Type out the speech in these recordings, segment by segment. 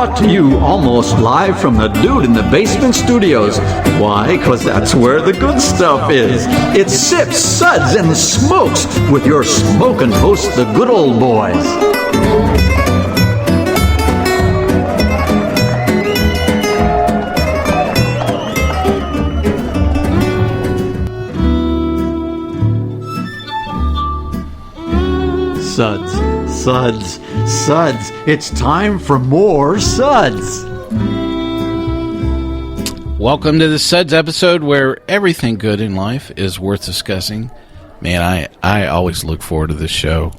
brought to you almost live from the Dude in the Basement Studios. Why? Because that's where the good stuff is. It's Sips, Suds, and Smokes with your smoking hosts, the good old boys. Suds, Suds, Suds. It's time for more Suds. Welcome to the Suds episode where everything good in life is worth discussing. Man, I always look forward to this show.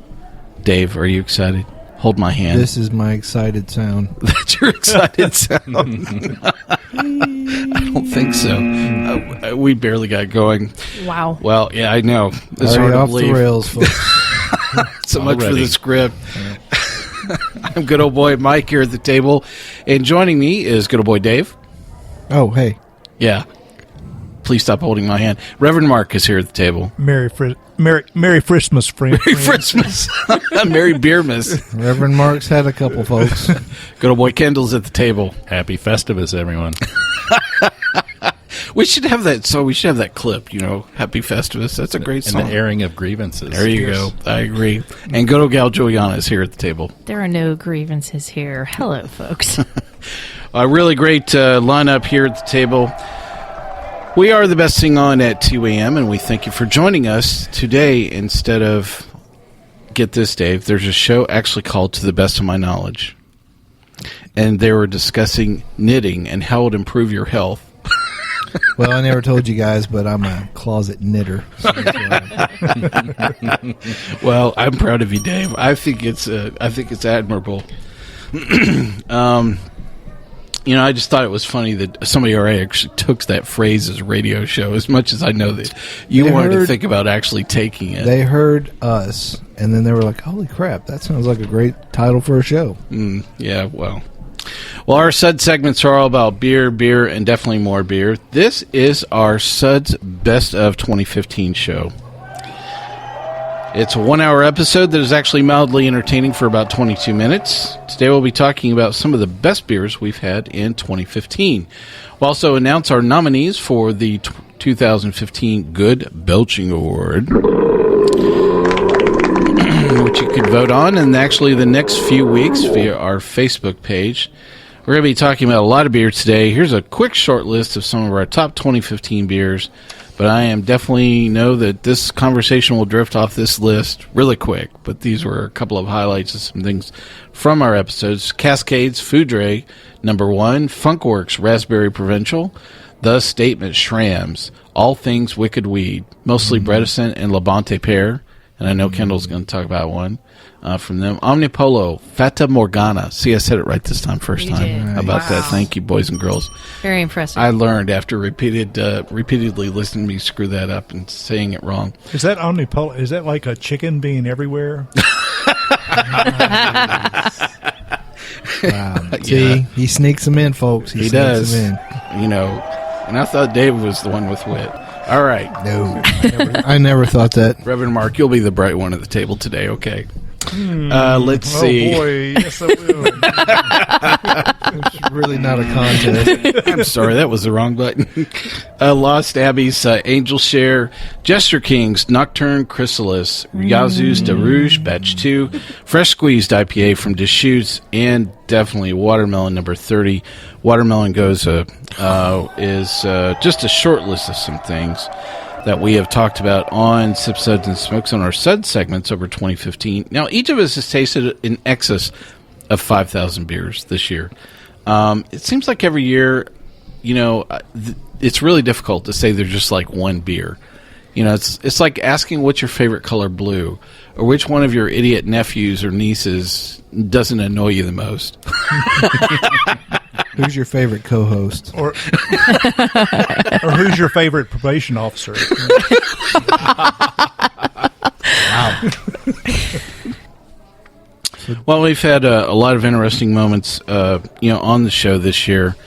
Dave, are you excited? Hold my hand. This is my excited sound. That's your excited sound? I don't think so. We barely got going. Wow. Well, yeah, I know. It's Already hard off to believe. the rails, folks. So much for the script. Yeah. I'm good old boy Mike here at the table, and joining me is good old boy Dave. Oh, hey. Yeah. Please stop holding my hand. Reverend Mark is here at the table. Merry Christmas, friend. Merry Christmas. Merry Beermas. Reverend Mark's had a couple, folks. Good old boy Kendall's at the table. Happy Festivus, everyone. We should have that. So we should have that clip, you know, Happy Festivus. That's a great song. And the airing of grievances. There you go. I agree. And good old gal Julieanna is here at the table. There are no grievances here. Hello, folks. A really great lineup here at the table. We are the best thing on at 2 a.m., and we thank you for joining us today instead of, get this, Dave, there's a show actually called To the Best of My Knowledge. And they were discussing knitting and how it would improve your health. Well, I never told you guys, but I'm a closet knitter. So well, I'm proud of you, Dave. I think it's admirable. You know, I just thought it was funny that somebody already actually took that phrase as a radio show, as much as I know that you wanted to think about actually taking it. They heard us, and then they were like, holy crap, that sounds like a great title for a show. Yeah, well, our Suds segments are all about beer, and definitely more beer. This is our Suds Best of 2015 show. It's a 1-hour episode that is actually mildly entertaining for about 22 minutes. Today we'll be talking about some of the best beers we've had in 2015. We'll also announce our nominees for the 2015 Good Belching Award, which you could vote on, and actually the next few weeks via our Facebook page. We're going to be talking about a lot of beer today. Here's a quick short list of some of our top 2015 beers, but I am definitely know that this conversation will drift off this list really quick, but these were a couple of highlights of some things from our episodes. Cascades Foudre, number 1. Funkworks Raspberry Provincial. The Statement Schramm's. All Things Wicked Weed. Mostly Bredesen and Labonte Pear. And I know Kendall's going to talk about one from them. Omnipolo, Fata Morgana. See, I said it right this time, first time. About that. Thank you, boys and girls. Very impressive. I learned after repeatedly listening to me screw that up and saying it wrong. Is that Omnipolo? Is that like a chicken being everywhere? Wow. See, he sneaks them in, folks. He does. Them in. You know, and I thought Dave was the one with wit. All right. No, I never thought that. Reverend Mark, you'll be the bright one at the table today, okay? Let's see. Oh, boy. Yes, I will. It's really not a contest. I'm sorry, that was the wrong button. Lost Abbey's Angel Share, Jester King's Nocturn Chrysalis, Yazoo's De Rouge, Batch 2, Fresh Squeezed IPA from Deschutes, and definitely Watermelon number 30. Watermelon Gose is just a short list of some things that we have talked about on Sip, Suds, and Smokes on our Suds segments over 2015. Now, each of us has tasted in excess of 5,000 beers this year. It seems like every year, you know, it's really difficult to say there's just like one beer. You know, it's like asking what's your favorite color blue, or which one of your idiot nephews or nieces doesn't annoy you the most. Who's your favorite co-host? Or who's your favorite probation officer? Wow. Well, we've had a lot of interesting moments, you know, on the show this year.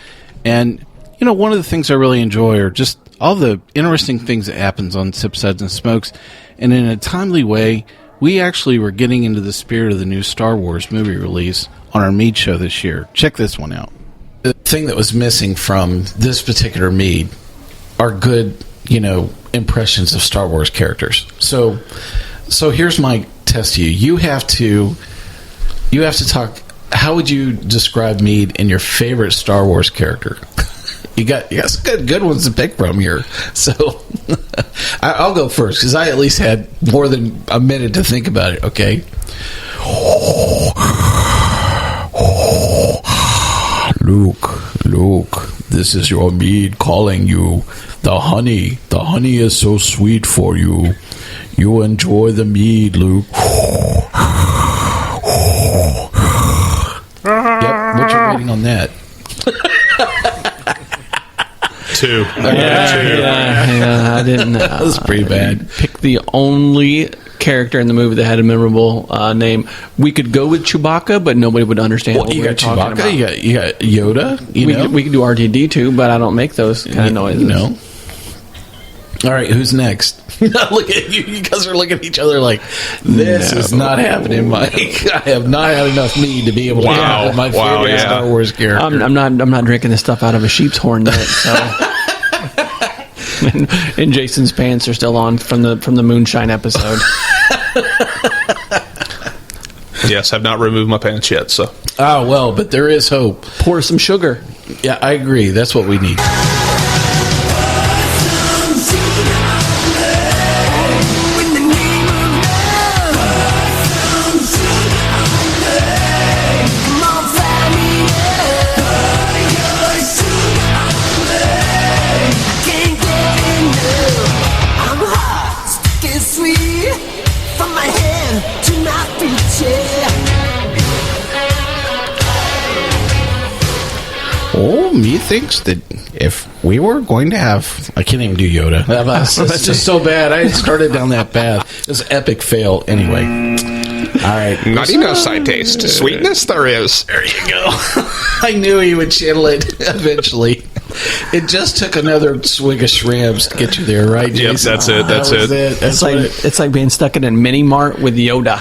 And, you know, one of the things I really enjoy are just all the interesting things that happens on Sip, Suds, and Smokes. And in a timely way, we actually were getting into the spirit of the new Star Wars movie release on on our mead show this year. Check this one out. The thing that was missing from this particular mead are good, impressions of Star Wars characters. So here's my test to you. You have to talk. How would you describe mead in your favorite Star Wars character? You got some good ones to pick from here. So I'll go first because I at least had more than a minute to think about it. Okay. Luke, this is your mead calling you. The honey is so sweet for you. You enjoy the mead, Luke. Yep, what's your rating on that? 2. Yeah, I didn't. That was pretty bad. Pick the only character in the movie that had a memorable name. We could go with Chewbacca, but nobody would understand. Well, what you we were got talking Chewbacca, about. you got Yoda. We could do RTD too, but I don't make those kind of noises. All right, who's next? Look at you. You guys are looking at each other like, this is not happening, Mike. I have not had enough mead to be able to have my favorite Star Wars character. I'm not drinking this stuff out of a sheep's horn yet. So. and Jason's pants are still on from the moonshine episode. Yes, I've not removed my pants yet. So. Oh well, but there is hope. Pour some sugar. Yeah, I agree. That's what we need. Oh, methinks that if we were going to have... I can't even do Yoda. It's just so bad. I started down that path. It was an epic fail anyway. All right. Not enough side taste. Sweetness there is. There you go. I knew he would channel it eventually. It just took another swig of Schramm's to get you there, right, Jason? Yep, that's it. That's That was it. It's like being stuck in a mini mart with Yoda.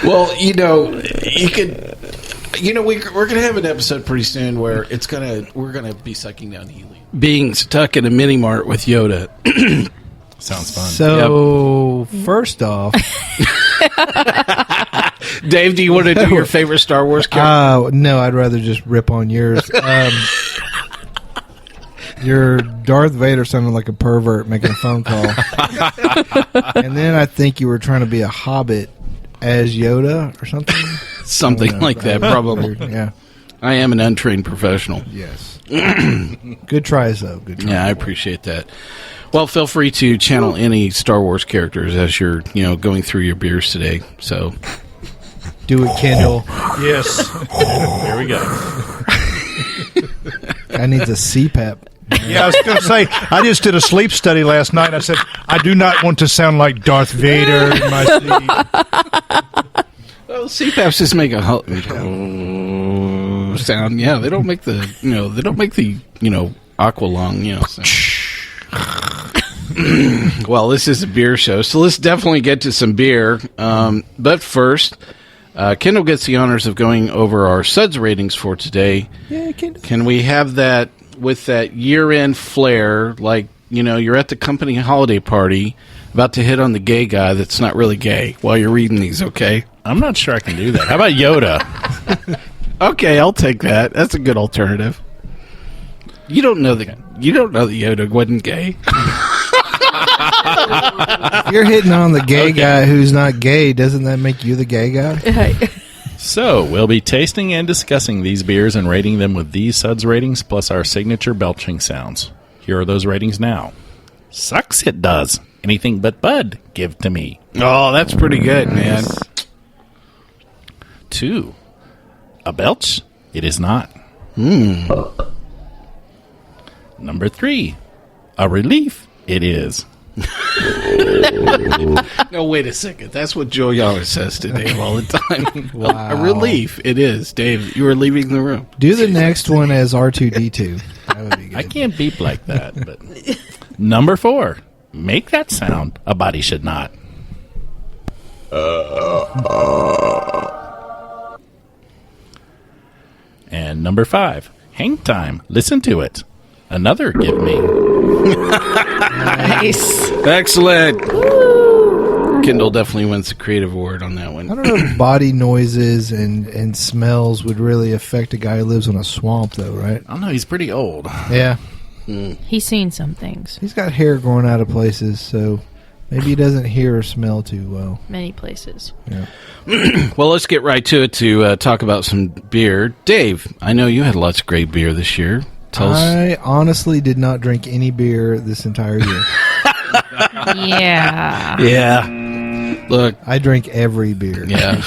Well, you could... we're gonna have an episode pretty soon where we're gonna be sucking down helium. Being stuck in a mini mart with Yoda. Sounds fun. So, first off... Dave, do you want to do your favorite Star Wars character? No, I'd rather just rip on yours. Your Darth Vader sounded like a pervert making a phone call. And then I think you were trying to be a hobbit as Yoda or something. Something like that, probably. Yeah. I am an untrained professional. Yes. Good tries, though. Good tries. Yeah, I appreciate that. Well, feel free to channel any Star Wars characters as you're, going through your beers today. So, do it, Kendall. Yes. Here we go. I need a CPAP. Yeah, I was going to say, I just did a sleep study last night. I said, I do not want to sound like Darth Vader in my sleep. Well, CPAPs just make a sound. Yeah, they don't make the aqua lung, sound. Well, this is a beer show, so let's definitely get to some beer. But first, Kendall gets the honors of going over our Suds ratings for today. Yeah, Kendall. Can we have that with that year-end flair, like, you're at the company holiday party, about to hit on the gay guy that's not really gay while you're reading these, okay? I'm not sure I can do that. How about Yoda? Okay, I'll take that. That's a good alternative. You don't know that Yoda wasn't gay. If you're hitting on the gay guy who's not gay, doesn't that make you the gay guy? So, we'll be tasting and discussing these beers and rating them with these Suds ratings plus our signature belching sounds. Here are those ratings now. Sucks it does. Anything but Bud, give to me. Oh, that's pretty good, man. 2. A belch? It is not. Number 3. A relief? It is. No, wait a second. That's what Julieanna says to Dave all the time. Wow. A relief. It is. Dave, you are leaving the room. Do the next one as R2-D2. That would be good. I can't beep like that. But Number 4. Make that sound. A body should not. Number 5, Hang Time. Listen to it. Another Give Me. Nice. Excellent. Kendall definitely wins the creative award on that one. I don't know if body noises and smells would really affect a guy who lives in a swamp, though, right? I don't know. He's pretty old. Yeah. He's seen some things. He's got hair growing out of places, so maybe he doesn't hear or smell too well. Many places. Yeah. Well, let's get right to it to talk about some beer. Dave, I know you had lots of great beer this year. Tell us. I honestly did not drink any beer this entire year. Yeah. Yeah. Look. I drink every beer. Yeah.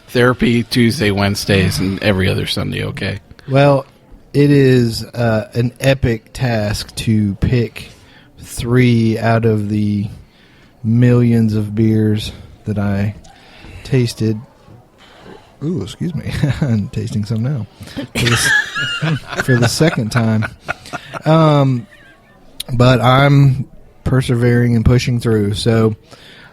Therapy Tuesday, Wednesdays, and every other Sunday, okay? Well, it is an epic task to pick 3 out of the millions of beers that I tasted. Ooh, excuse me. I'm tasting some now. For the second time. But I'm persevering and pushing through. So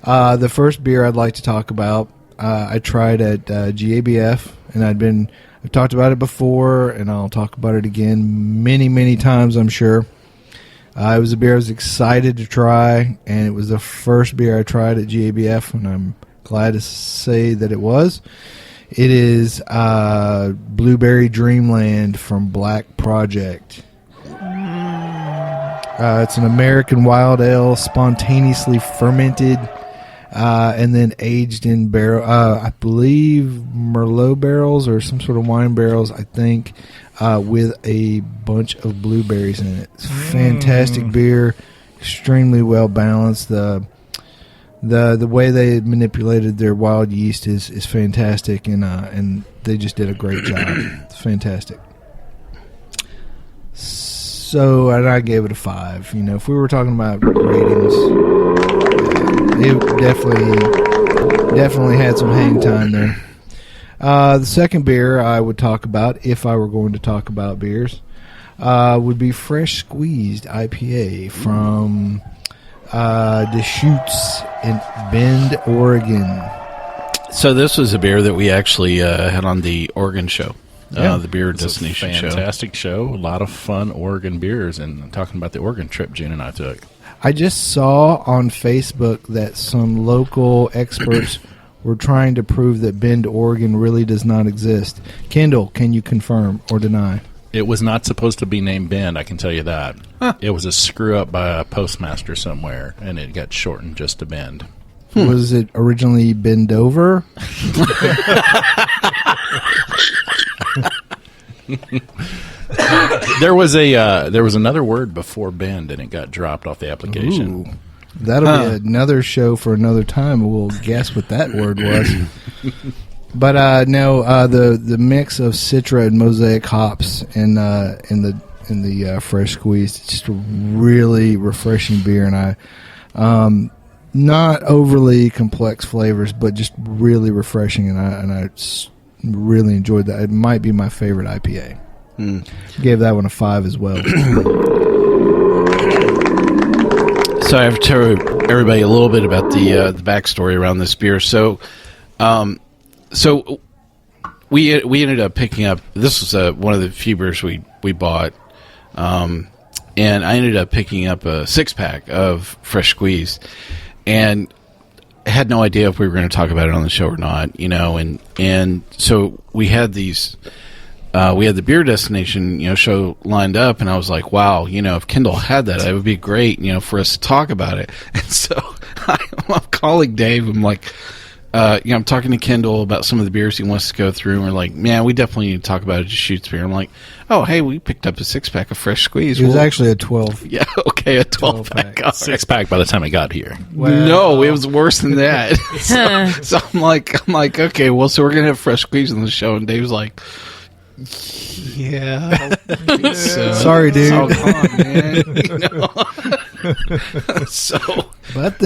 the first beer I'd like to talk about, I tried at GABF, and I've talked about it before, and I'll talk about it again many, many times, I'm sure. It was a beer I was excited to try, and it was the first beer I tried at GABF, and I'm glad to say that it was. It is Blueberry Dreamland from Black Project. It's an American wild ale, spontaneously fermented, and then aged in barrel. I believe Merlot barrels or some sort of wine barrels, I think, with a bunch of blueberries in it. It's fantastic beer, extremely well balanced. The way they manipulated their wild yeast is fantastic, and they just did a great job. It's fantastic. So, and I gave it a 5. You know, if we were talking about ratings, it definitely had some hang time there. The second beer I would talk about, if I were going to talk about beers, would be Fresh Squeezed IPA from Deschutes in Bend, Oregon. So this was a beer that we actually had on the Oregon show. The beer destination show. Fantastic show. A lot of fun Oregon beers, and talking about the Oregon trip Gene and I took. I just saw on Facebook that some local experts were trying to prove that Bend, Oregon really does not exist. Kendall, can you confirm or deny? It was not supposed to be named Bend, I can tell you that. It was a screw-up by a postmaster somewhere, and it got shortened just to Bend. Was it originally Bend over? There was another word before Bend, and it got dropped off the application. Ooh, that'll be another show for another time. We'll guess what that word was. But no, the mix of Citra and Mosaic hops in the Fresh Squeezed, it's just a really refreshing beer, and I not overly complex flavors, but just really refreshing, and I really enjoyed that. It might be my favorite IPA. Gave that one a 5 as well. So I have to tell everybody a little bit about the backstory around this beer. So we ended up picking up. This was one of the few beers we bought, and I ended up picking up a 6-pack of Fresh Squeezed, and had no idea if we were going to talk about it on the show or not, you know. And so we had these. We had the beer destination, show lined up, and I was like, wow, if Kendall had that, it would be great, for us to talk about it. And so I'm calling Dave. I'm like, I'm talking to Kendall about some of the beers he wants to go through, and we're like, man, we definitely need to talk about a Deschutes beer. I'm like, oh, hey, we picked up a 6-pack of Fresh Squeeze. It was actually a 12. Yeah, okay, a 12-pack. 6-pack by the time it got here. Well, no, it was worse than that. so I'm like, okay, well, so we're going to have Fresh Squeeze on the show, and Dave's like, yeah. So, sorry, dude. Oh, come on, man. But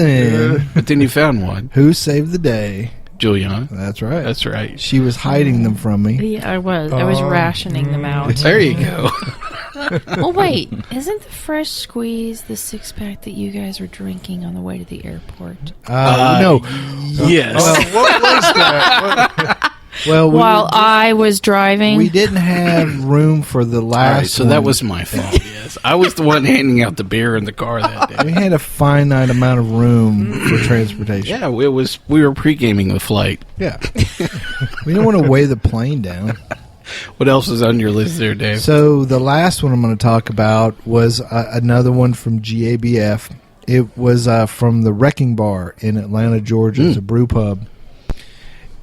then you found one. Who saved the day? Julieanna. That's right. That's right. She was hiding them from me. Yeah, I was. I was rationing them out. There you go. Well, wait. Isn't the Fresh Squeeze the 6-pack that you guys were drinking on the way to the airport? No. Yes. What was that? Well, while I was driving. we didn't have room for the All last. right, so that one. was my fault. Yes, I was the one handing out the beer in the car that day. We had a finite amount of room for transportation. Yeah, it was. We were pre-gaming the flight. Yeah. We don't want to weigh the plane down. What else is on your list there, Dave? So the last one I'm going to talk about was another one from GABF. It was from the Wrecking Bar in Atlanta, Georgia. It's a brew pub.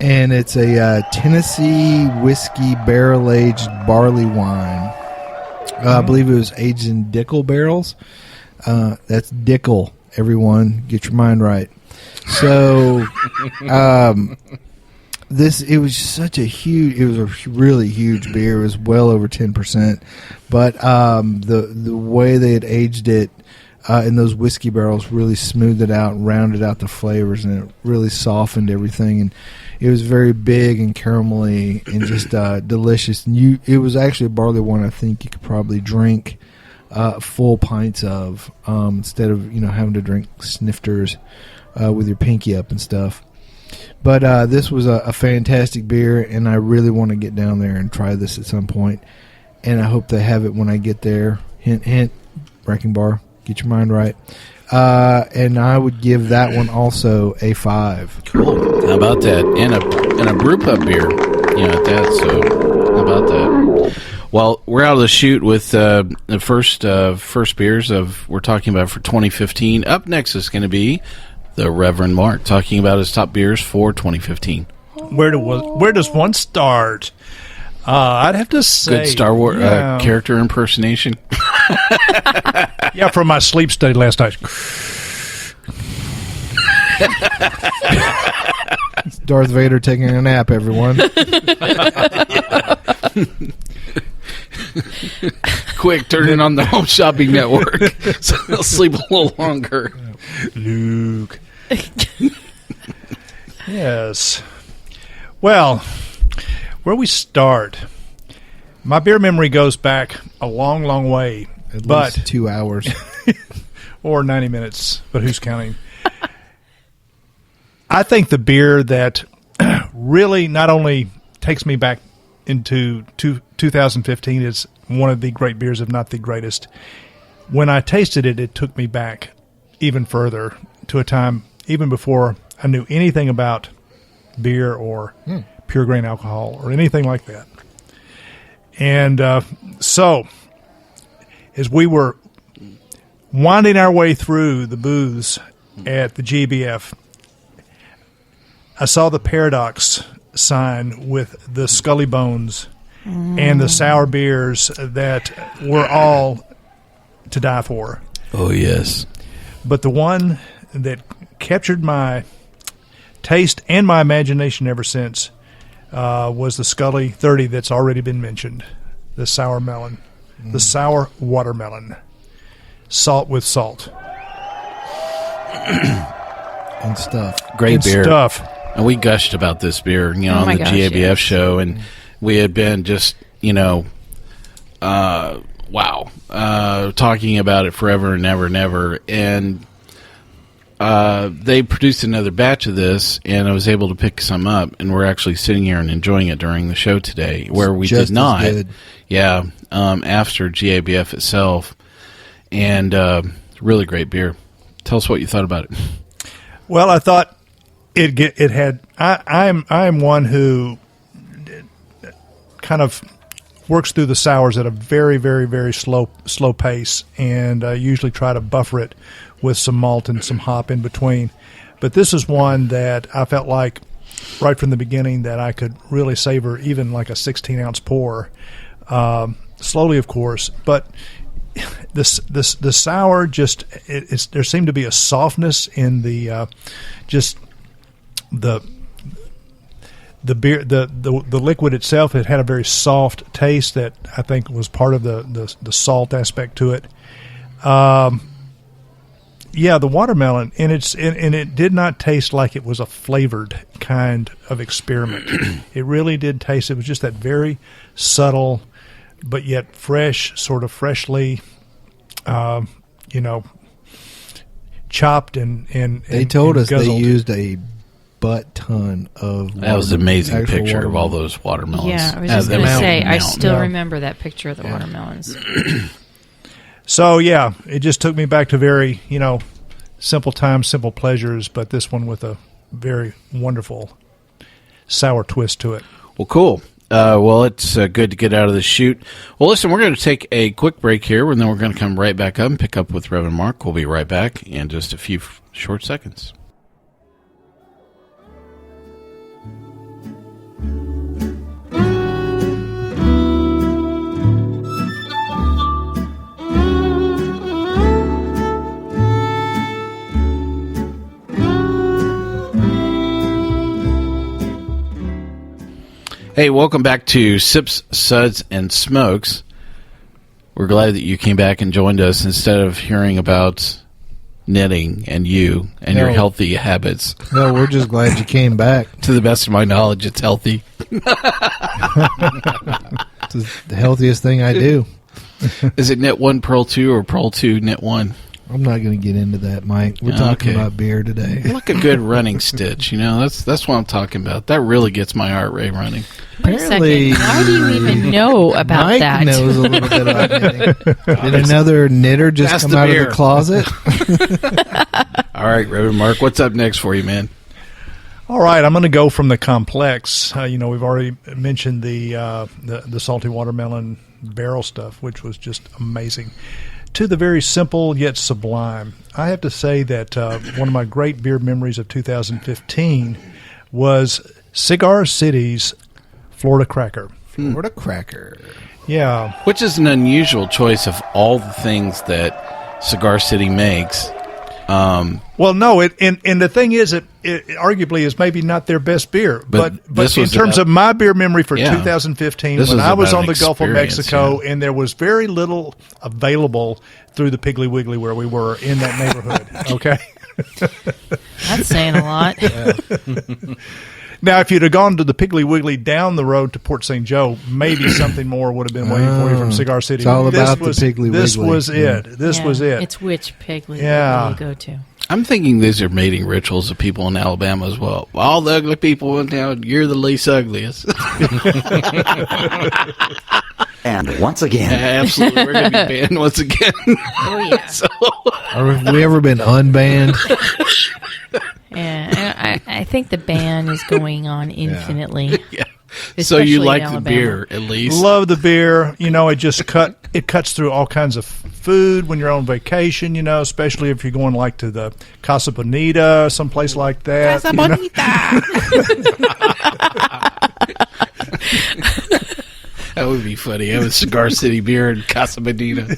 And it's a Tennessee whiskey barrel-aged barley wine. I believe it was aged in Dickel barrels. That's Dickel, everyone. Get your mind right. So... it was such a huge. It was a really huge beer. It was well over 10%, but the way they had aged it in those whiskey barrels really smoothed it out, and rounded out the flavors, and it really softened everything. And it was very big and caramelly and just delicious. And it was actually a barley wine I think you could probably drink full pints of instead of having to drink snifters with your pinky up and stuff. But this was a fantastic beer, and I really want to get down there and try this at some point. And I hope they have it when I get there. Hint, hint, Wrecking Bar. Get your mind right. And I would give that one also a 5. Cool. How about that? And a brew pub beer. At that. So how about that? Well, we're out of the chute with the first beers we're talking about for 2015. Up next is going to be the Reverend Mark talking about his top beers for 2015. Where does one start? I'd have to say Good Star Wars character impersonation. Yeah, from my sleep study last night. It's Darth Vader taking a nap, everyone. Quick, turn it on the Home Shopping Network so they'll sleep a little longer. Luke. Yes. Well, where we start, my beer memory goes back a long, long way. At least 2 hours. Or 90 minutes, but who's counting? I think the beer that really not only takes me back into 2015 is one of the great beers, if not the greatest. When I tasted it, it took me back even further to a time even before I knew anything about beer or pure grain alcohol or anything like that. And so, as we were winding our way through the booths at the GBF, I saw the Paradox sign with the Scully Bones and the sour beers that were all to die for. Oh, yes. But the one that captured my taste and my imagination ever since was the Scully 30 that's already been mentioned, the sour melon, the sour watermelon, salt with salt. And stuff. Great And beer. stuff. And we gushed about this beer, on my the gosh, GABF yes. show, and we had been just, talking about it forever and ever and ever. And they produced another batch of this, and I was able to pick some up, and we're actually sitting here and enjoying it during the show today, where we just did not. as good. Yeah, after GABF itself. And really great beer. Tell us what you thought about it. Well, I thought it had. I'm one who kind of works through the sours at a very, very, very slow pace, and usually try to buffer it with some malt and some hop in between. But this is one that I felt like right from the beginning that I could really savor, even like a 16-ounce pour, slowly, of course. But the sour just there seemed to be a softness in the the beer, the liquid itself. It had a very soft taste that I think was part of the salt aspect to it. Yeah, the watermelon, and it did not taste like it was a flavored kind of experiment. It really did taste. It was just that very subtle, but yet fresh, sort of freshly, chopped and They told us they guzzled. used a butt ton of. That was an amazing actual picture of all watermelon. those watermelons. Yeah, I was As just they going to went say, down. I still Yeah. remember that picture of the watermelons. So yeah, it just took me back to very, simple times, simple pleasures, but this one with a very wonderful sour twist to it. Well, cool. Well, it's good to get out of the chute. Well, listen, we're going to take a quick break here, and then we're going to come right back up and pick up with Reverend Mark. We'll be right back in just a few short seconds. Hey, welcome back to Sips, Suds, and Smokes. We're glad that you came back and joined us instead of hearing about knitting and you and your No. healthy habits. No, we're just glad you came back. To the best of my knowledge, it's healthy. It's the healthiest thing I do. Is it knit 1, pearl 2, or pearl 2, knit 1? I'm not going to get into that, Mike. We're talking Okay. about beer today. Like a good running stitch, that's what I'm talking about. That really gets my heart rate running. Wait a second. How do you even know about Mike that? knows a little bit about knitting. Did another knitter just Pass come the out beer. of the closet? All right, Reverend Mark, what's up next for you, man? All right, I'm going to go from the complex. We've already mentioned the salty watermelon barrel stuff, which was just amazing, to the very simple yet sublime. I have to say that one of my great beer memories of 2015 was Cigar City's Florida Cracker. Florida Cracker. Yeah, Which is an unusual choice of all the things that Cigar City makes. well, no, and the thing is, it arguably is maybe not their best beer, But but this in was terms about- of my beer memory for Yeah. 2015, This when was I was about on an the Gulf of experience, Mexico, yeah. and there was very little available through the Piggly Wiggly where we were in that neighborhood. Okay. That's saying a lot. Now, if you'd have gone to the Piggly Wiggly down the road to Port St. Joe, maybe something more would have been waiting for you from Cigar City. It's all This about the was- Piggly This Wiggly. was it. This Yeah, was it. It's which Piggly Yeah. you go to. I'm thinking these are mating rituals of people in Alabama as well. All the ugly people in town, you're the least ugliest. And once again, Absolutely, we're going to be banned once again. Oh, yeah. Or have we ever been unbanned? Yeah, I think the ban is going on infinitely. Yeah. So Especially you in like the Alabama. beer, at least. Love the beer. It just cuts through all kinds of food when you're on vacation, especially if you're going like to the Casa Bonita, someplace like that. Casa That would be funny. Have a Cigar City beer in Casa Bonita.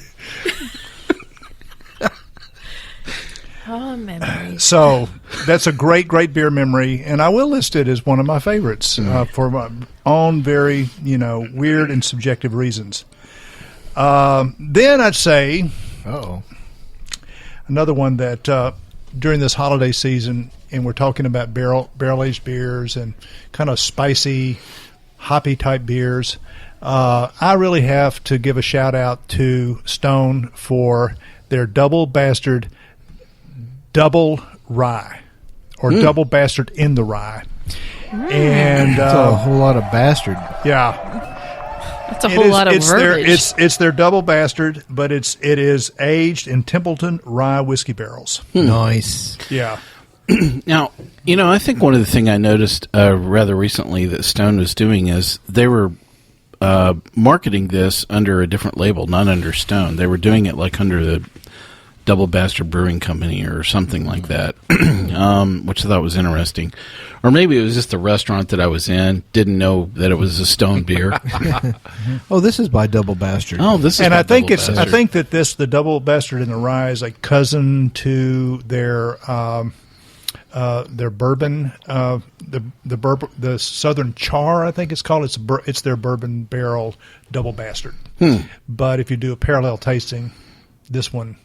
Oh, memories. So that's a great, great beer memory, and I will list it as one of my favorites for my own very, weird and subjective reasons. Then I'd say Oh, another one that during this holiday season, and we're talking about barrel-aged beers and kind of spicy, hoppy type beers, I really have to give a shout-out to Stone for their Double Bastard Double Rye, or Double Bastard in the Rye. And that's a whole lot of bastard. yeah, That's a whole lot of verbiage. it's their Double Bastard, but it is aged in Templeton rye whiskey barrels. Nice. Yeah. Now, I think one of the things I noticed rather recently that Stone was doing is they were marketing this under a different label, not under Stone. They were doing it like under the Double Bastard Brewing Company or something like that, which I thought was interesting. Or maybe it was just the restaurant that I was in didn't know that it was a Stone beer. Oh, this is by Double Bastard. Oh, this is And by I think Double I Bastard. think that the Double Bastard in the Rye is a cousin to their bourbon, the Southern Char, I think it's called. It's their bourbon barrel Double Bastard. But if you do a parallel tasting, this one.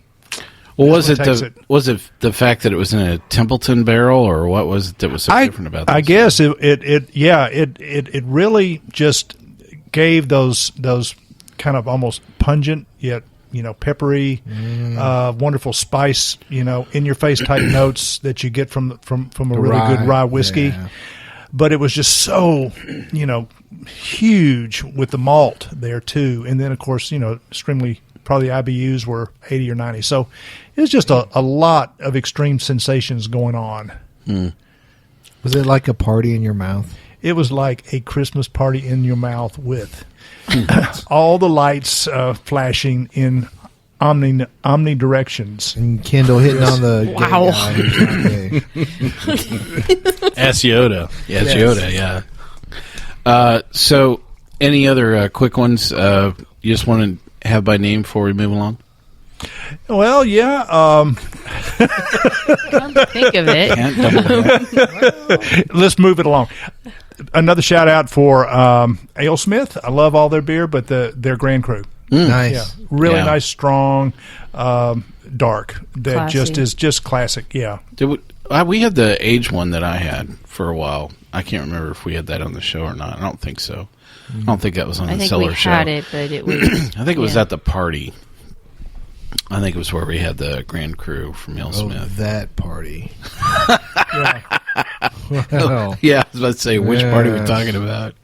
Well, This one takes it. was it the fact that it was in a Templeton barrel, or what was it that was so different about this? I guess it really just gave those kind of almost pungent yet peppery, wonderful spice, in your face type notes that you get from a really rye. good rye whiskey. Yeah. But it was just so, huge with the malt there too. And then of course, extremely, probably IBUs were 80 or 90. So it was just a lot of extreme sensations going on. Was it like a party in your mouth? It was like a Christmas party in your mouth with all the lights flashing in omnidirections. And Kendall hitting on the Wow. gay guy. Ask Yoda. Yes, Yoda, yeah. So, any other quick ones you just want to have by name before we move along? Well, yeah. Come to think of it. Can't double that. Let's move it along. Another shout out for AleSmith. I love all their beer, but their Grand Cru. Nice. Yeah, really Yeah. nice, strong, dark. That Classy. just is just classic. Yeah. We had the age one that I had for a while. I can't remember if we had that on the show or not. I don't think so. I don't think that was on I the think Cellar we show. had it, but it was. I think it was yeah. at the party. I think it was where we had the Grand Cru from Oh, AleSmith. that party. Yeah. Wow. Yeah, I was about to say, which party we're Yes. talking about.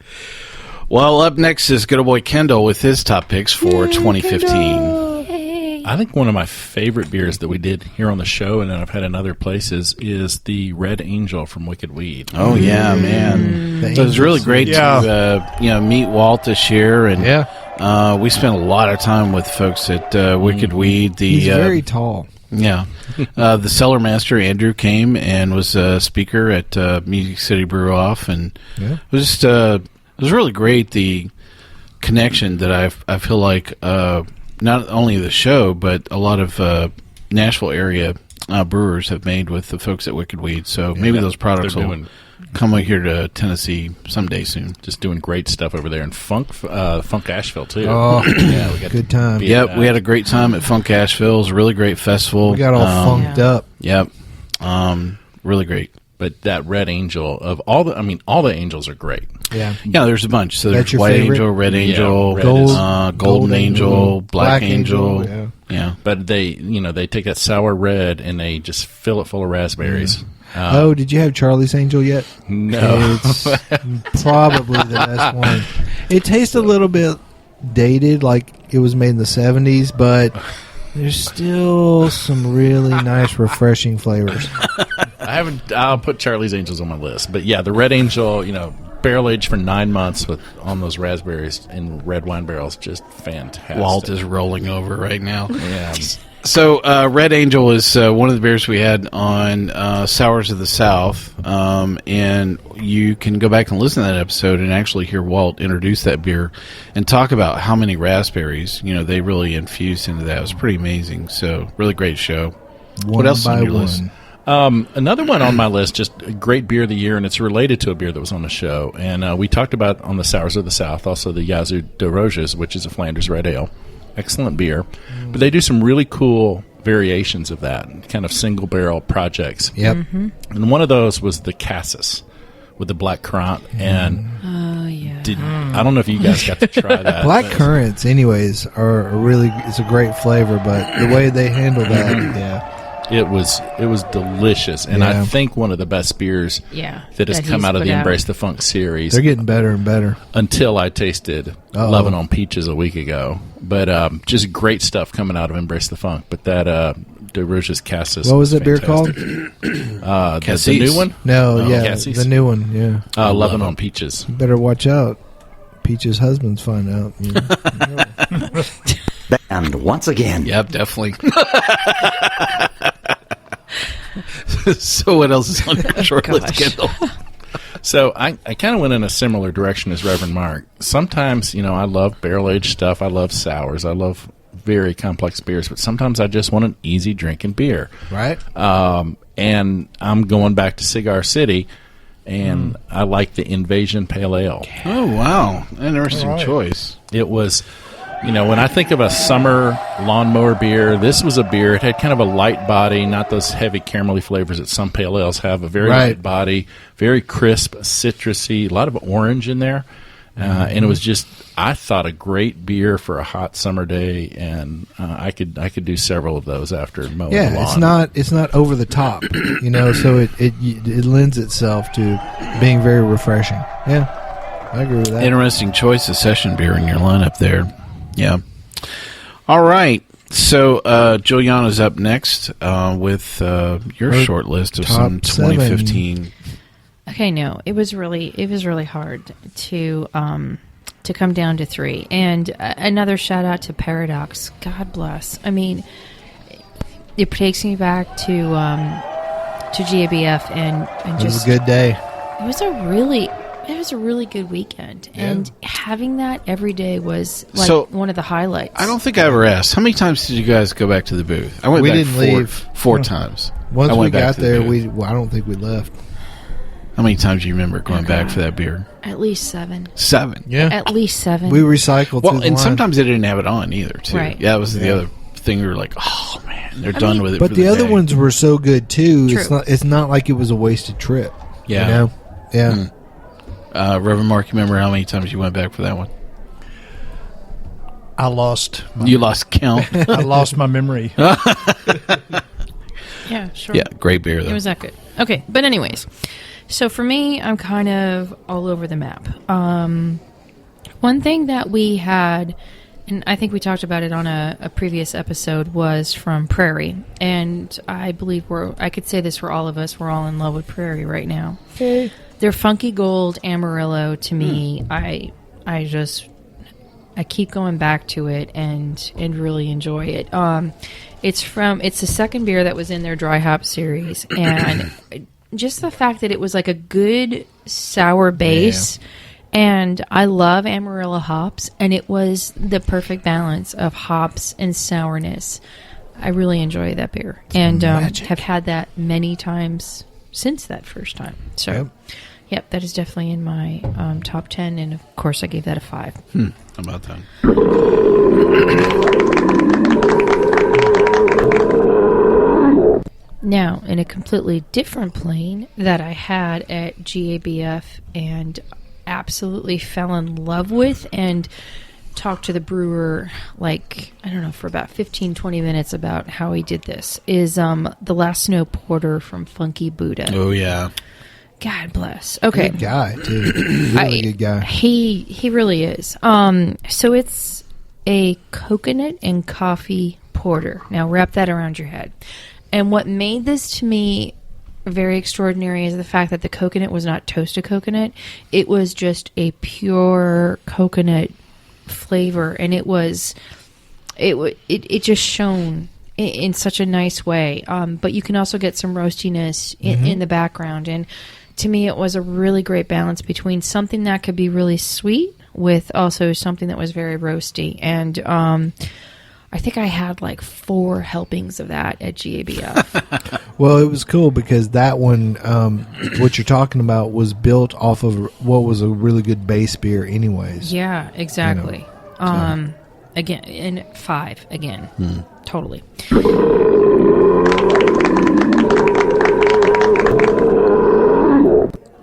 Well, up next is good old boy Kendall with his top picks for 2015. I think one of my favorite beers that we did here on the show, and then I've had in other places, is the Red Angel from Wicked Weed. Oh, yeah, man. The So it was really Angels. great Yeah. to meet Walt this year. And Yeah. we spent a lot of time with folks at Wicked Weed. He's very tall. Yeah. The cellar master, Andrew, came and was a speaker at Music City Brew Off. And Yeah. it was just, it was really great, the connection that I feel like not only the show, but a lot of Nashville area brewers have made with the folks at Wicked Weed. So maybe those products They're will doing- come over here to Tennessee someday soon. Just doing great stuff over there in Funk Asheville, too. Oh, yeah, we got good time. be- Yep, we had a great time at Funk Asheville. It was a really great festival. We got all funked up. Yep. Really great. But that Red Angel, of all the angels are great. Yeah. Yeah, there's a bunch. So That's there's your White favorite? Angel, Red Angel, Red Gold- is- Golden Angel, Black Angel. Yeah. Yeah. But they take that sour red and they just fill it full of raspberries. Oh, did you have Charlie's Angel yet? No. It's probably the best one. It tastes a little bit dated, like it was made in the 70s, but there's still some really nice, refreshing flavors. I'll put Charlie's Angels on my list. But yeah, the Red Angel, barrel aged for 9 months on those raspberries in red wine barrels, just fantastic. Walt is rolling over right now. Yeah. So, Red Angel is one of the beers we had on Sours of the South, and you can go back and listen to that episode and actually hear Walt introduce that beer and talk about how many raspberries they really infused into that. It was pretty amazing. So, really great show. What else is on your list? Another one on my list, just a great beer of the year, and it's related to a beer that was on the show. And we talked about on the Sours of the South, also the Yazoo Deux Roches, which is a Flanders Red Ale. Excellent beer. But they do some really cool variations of that, kind of single barrel projects. Yep. And one of those was the Cassis with the black currant. And Oh yeah. I don't know if you guys got to try that. Black but- currants, anyways, are it's a great flavor, but the way they handle that, yeah. It was delicious, and I Yeah. think one of the best beers Yeah. that has come he's out of put the Embrace the Funk series. They're getting better and better. Until I tasted Uh-oh. Lovin' on Peaches a week ago, but just great stuff coming out of Embrace the Funk. But that De Rouge's Cassis. What was that beer fantastic. called? The new one? No, Oh, yeah, Cassis? the new one, yeah. Lovin' on Peaches. You better watch out. Peach's husbands find out. You know. And once again, Yep, definitely. So, what else is on your short list, Gosh. Kendall? So I kind of went in a similar direction as Reverend Mark. Sometimes, I love barrel-aged stuff. I love sours. I love very complex beers. But sometimes I just want an easy drinking beer. Right? And I'm going back to Cigar City, and I like the Invasion Pale Ale. Oh, wow. Interesting All right. choice. It was, when I think of a summer lawnmower beer, this was a beer. It had kind of a light body, not those heavy caramelly flavors that some pale ales have. A very Right. light body, very crisp, citrusy, a lot of orange in there. And it was just, I thought, a great beer for a hot summer day, and I could do several of those after mowing the lawn. It's not over the top, so it lends itself to being very refreshing. Yeah, I agree with that. Interesting choice of session beer in your lineup there. Yeah. All right. So Julieanna's up next with your short list of some 2015. Okay, no, it was really hard to come down to 3. And another shout out to Paradox. God bless. I mean, it takes me back to GABF and it was a good day. It was a really good weekend, and having that every day was one of the highlights. I don't think I ever asked, how many times did you guys go back to the booth? I went back didn't leave 4 times. Once we got there, I don't think we left. How many times do you remember going back for that beer? At least 7. 7? Yeah. At least 7. We recycled through the and line. sometimes they didn't have it on either, too. Right. Yeah, that was the other thing. We were like, oh, man, they're done with it But for the other day. ones were so good, too. True. It's not like it was a wasted trip. Yeah. Yeah. Reverend Mark, you remember how many times you went back for that one? I lost. You lost count. I lost my memory. Yeah, sure. Yeah, great beer, though. It was that good. Okay, but anyways, so for me, I'm kind of all over the map. One thing that we had, and I think we talked about it on a previous episode, was from Prairie. And I believe I could say this for all of us, we're all in love with Prairie right now. Their Funky Gold Amarillo, to me, I keep going back to it and really enjoy it. It's the second beer that was in their dry hop series, and just the fact that it was like a good sour base, and I love Amarillo hops, and it was the perfect balance of hops and sourness. I really enjoy that beer, and have had that many times since that first time. So, yep, that is definitely in my top 10, and of course I gave that a 5. How about that? Now, in a completely different plane that I had at GABF and absolutely fell in love with and talked to the brewer, for about 15, 20 minutes about how he did this, is the Last Snow Porter from Funky Buddha. Oh, yeah. God bless. Okay. Good guy, too. Really good guy. He really is. So it's a coconut and coffee porter. Now, wrap that around your head. And what made this to me very extraordinary is the fact that the coconut was not toasted coconut. It was just a pure coconut flavor, and it just shone in such a nice way. But you can also get some roastiness in the background, and to me it was a really great balance between something that could be really sweet with also something that was very roasty. And I think I had 4 helpings of that at GABF. Well, it was cool because that one, what you're talking about, was built off of what was a really good base beer anyways. Yeah, exactly. Again, and 5 again. Totally.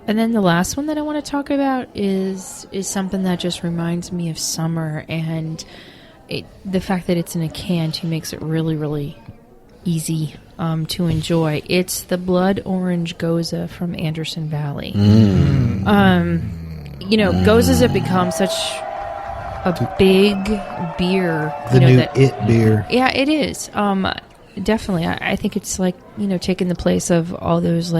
And then the last one that I want to talk about is something that just reminds me of summer, and the fact that it's in a can too makes it really, really easy to enjoy. It's the Blood Orange Gose from Anderson Valley. Goses have become such a big beer. It beer. Yeah, it is. Definitely. I think it's taking the place of all those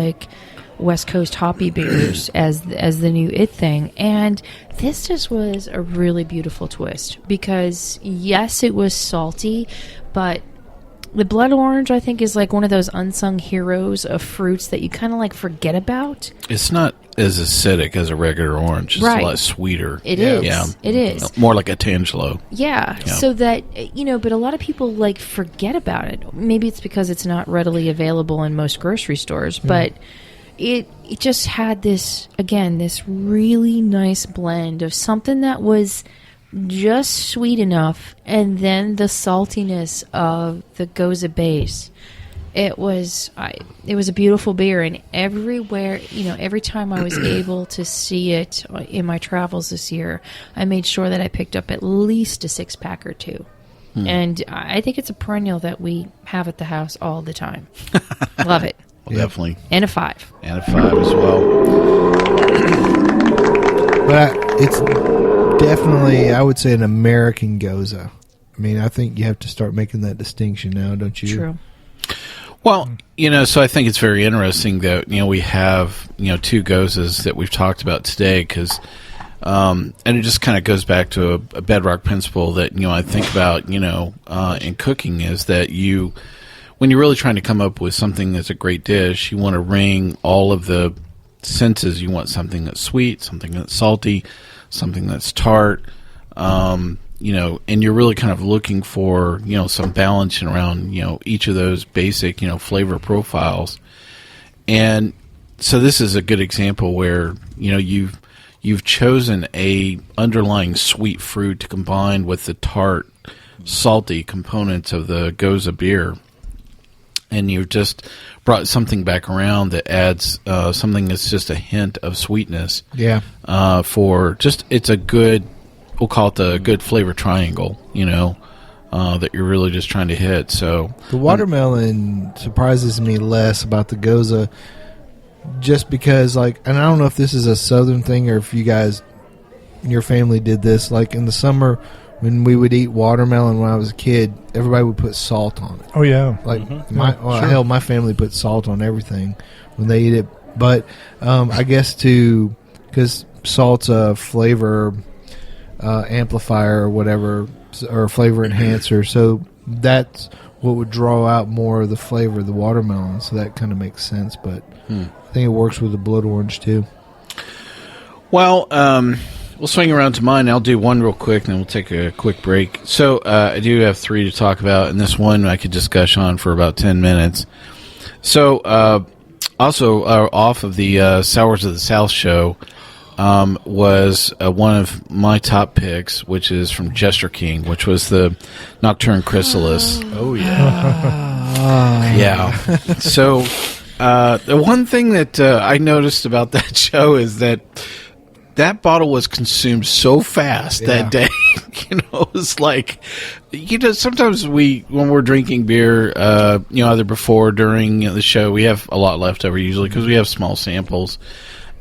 West Coast hoppy beers as the new it thing. And this just was a really beautiful twist because, yes, it was salty, but the Blood Orange, I think, is one of those unsung heroes of fruits that you kind of forget about. It's not as acidic as a regular orange. It's Right. a lot sweeter. It is. Yeah. It is. More like a Tangelo. Yeah, so that, but a lot of people forget about it. Maybe it's because it's not readily available in most grocery stores, but it just had this really nice blend of something that was just sweet enough, and then the saltiness of the Gose base. It was a beautiful beer, and everywhere, every time I was able to see it in my travels this year, I made sure that I picked up at least a 6-pack or 2. And I think it's a perennial that we have at the house all the time. Love it. Well, definitely. And a 5. And a 5 as well. But it's definitely, I would say, an American Gose. I mean, I think you have to start making that distinction now, don't you? True. Well, so I think it's very interesting that, we have, 2 Goses that we've talked about today because, and it just kind of goes back to a bedrock principle that, I think about, in cooking is that when you're really trying to come up with something that's a great dish, you want to ring all of the senses. You want something that's sweet, something that's salty, something that's tart, and you're really kind of looking for, some balance around, each of those basic, flavor profiles. And so this is a good example where, you've chosen a underlying sweet fruit to combine with the tart, salty components of the Gose beer. And you've just brought something back around that adds something that's just a hint of sweetness. Yeah. It's a good, we'll call it the good flavor triangle, that you're really just trying to hit. So the watermelon surprises me less about the Gose, just because, and I don't know if this is a Southern thing or if you guys, your family did this, in the summer when we would eat watermelon when I was a kid, everybody would put salt on it. Oh, yeah. Hell, my family put salt on everything when they eat it. But I guess because salt's a flavor amplifier or whatever, or flavor enhancer, so that's what would draw out more of the flavor of the watermelon, so that kind of makes sense. But I think it works with the blood orange too. Well, we'll swing around to mine. I'll do one real quick, and then we'll take a quick break. So I do have 3 to talk about, and this one I could just gush on for about 10 minutes. So also off of the Sours of the South show was one of my top picks, which is from Jester King, which was the Nocturn Chrysalis. Oh, yeah. Yeah. So the one thing that I noticed about that show is that bottle was consumed so fast that day. It's like, sometimes when we're drinking beer, either before or during the show, we have a lot left over usually because we have small samples.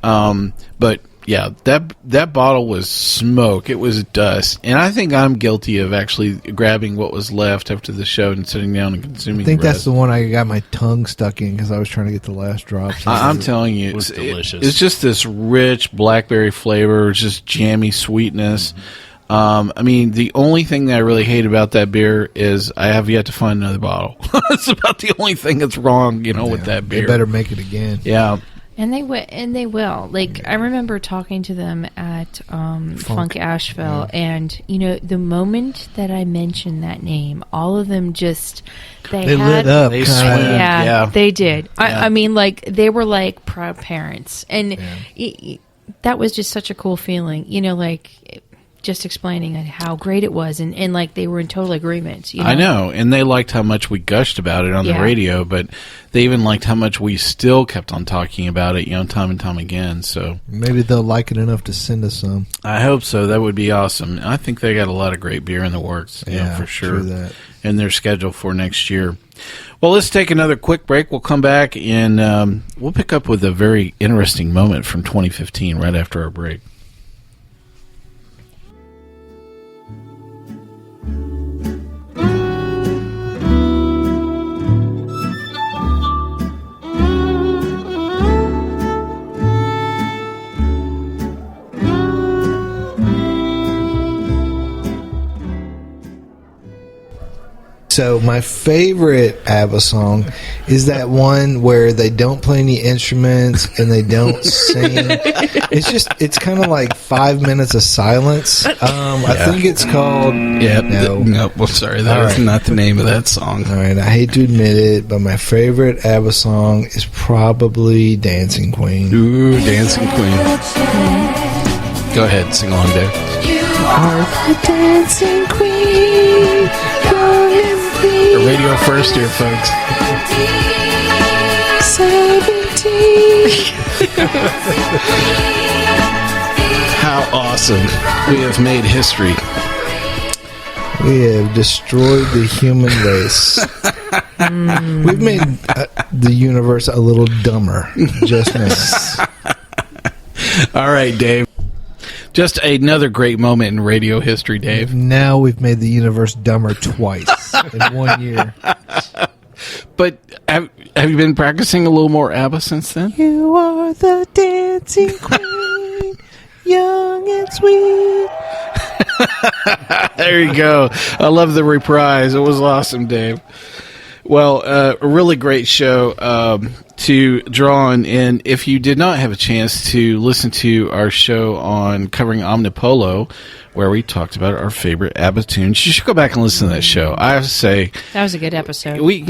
But yeah, that bottle was smoke. It was dust. And I think I'm guilty of actually grabbing what was left after the show and sitting down and consuming I think the rest. that's the one I got my tongue stuck in because I was trying to get the last drops. I'm telling you, was delicious. It's just this rich blackberry flavor, just jammy sweetness. The only thing that I really hate about that beer is I have yet to find another bottle. It's about the only thing that's wrong, with that beer. They better make it again. Yeah. And they will. I remember talking to them at Funk Asheville, and the moment that I mentioned that name, all of them just they lit up. They kinda. swam. Yeah, they did. Yeah. I mean, they were like proud parents, and that was just such a cool feeling. Just explaining how great it was, and they were in total agreement. I know, and they liked how much we gushed about it on the radio, but they even liked how much we still kept on talking about it, time and time again. So maybe they'll like it enough to send us some. I hope so. That would be awesome. I think they got a lot of great beer in the works, for sure, and they're scheduled for next year. Well, let's take another quick break. We'll come back and we'll pick up with a very interesting moment from 2015 right after our break. So my favorite ABBA song is that one where they don't play any instruments and they don't sing. It's kind of like 5 minutes of silence. I think it's called. Yeah. No. Well, sorry, that is not the name of that song. All right, I hate to admit it, but my favorite ABBA song is probably "Dancing Queen." Ooh, Dancing Queen. Go ahead, sing along, Dave. You are the dancing queen. Radio first here, folks. How awesome. We have made history. We have destroyed the human race. We've made the universe a little dumber. Just now. All right, Dave. Just another great moment in radio history, Dave. Now we've made the universe dumber twice in 1 year. But have you been practicing a little more ABBA since then? You are the dancing queen, young and sweet. There you go. I love the reprise. It was awesome, Dave. Well, a really great show to draw on. And if you did not have a chance to listen to our show on covering Omnipolo, where we talked about our favorite ABBA tunes, you should go back and listen to that show. I have to say, That was a good episode. we